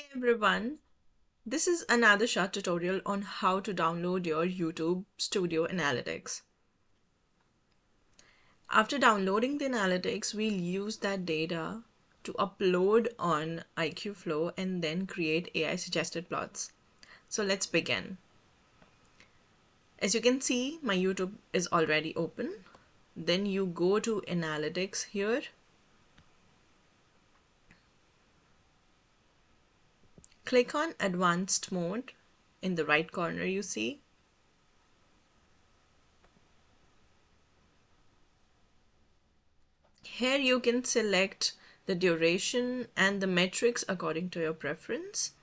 Hey everyone, this is another short tutorial on how to download your YouTube Studio Analytics. After downloading the analytics, we'll use that data to upload on aicuflow and then create AI suggested plots. So let's begin. As you can see, my YouTube is already open. Then you go to Analytics here. Click on Advanced Mode in the right corner you see. Here you can select the duration and the metrics according to your preference.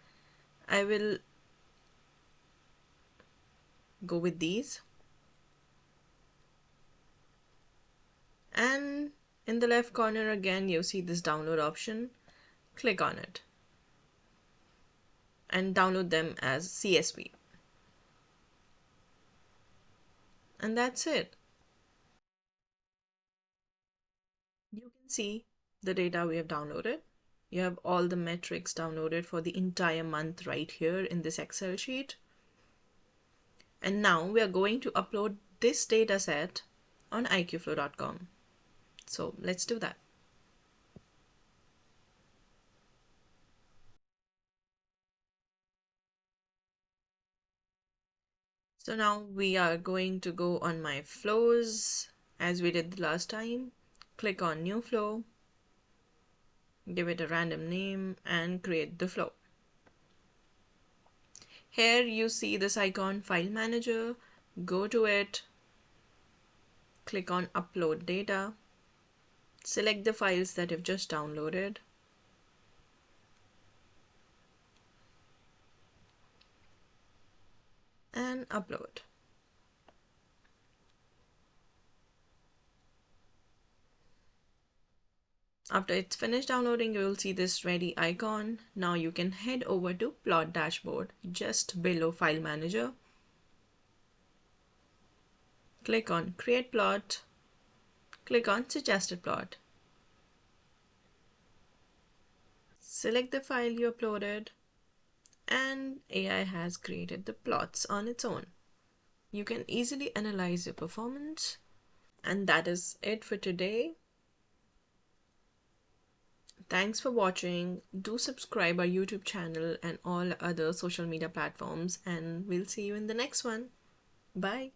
I will go with these. And in the left corner again, you see this download option. Click on it and download them as CSV. And that's it. You can see the data we have downloaded. You have all the metrics downloaded for the entire month right here in this Excel sheet. And now we are going to upload this data set on aicuflow.com. So let's do that. So now we are going to go on my flows as we did the last time. Click on new flow, give it a random name and create the flow. Here you see this icon file manager. Go to it, click on upload data, select the files that you've just downloaded, and upload. After it's finished downloading, you will see this ready icon. Now you can head over to plot dashboard just below file manager. Click on create plot, click on suggested plot. Select the file you uploaded and AI has created the plots on its own. You can easily analyze your performance. And that is it for today. Thanks for watching. Do subscribe our YouTube channel and all other social media platforms, and we'll see you in the next one. Bye.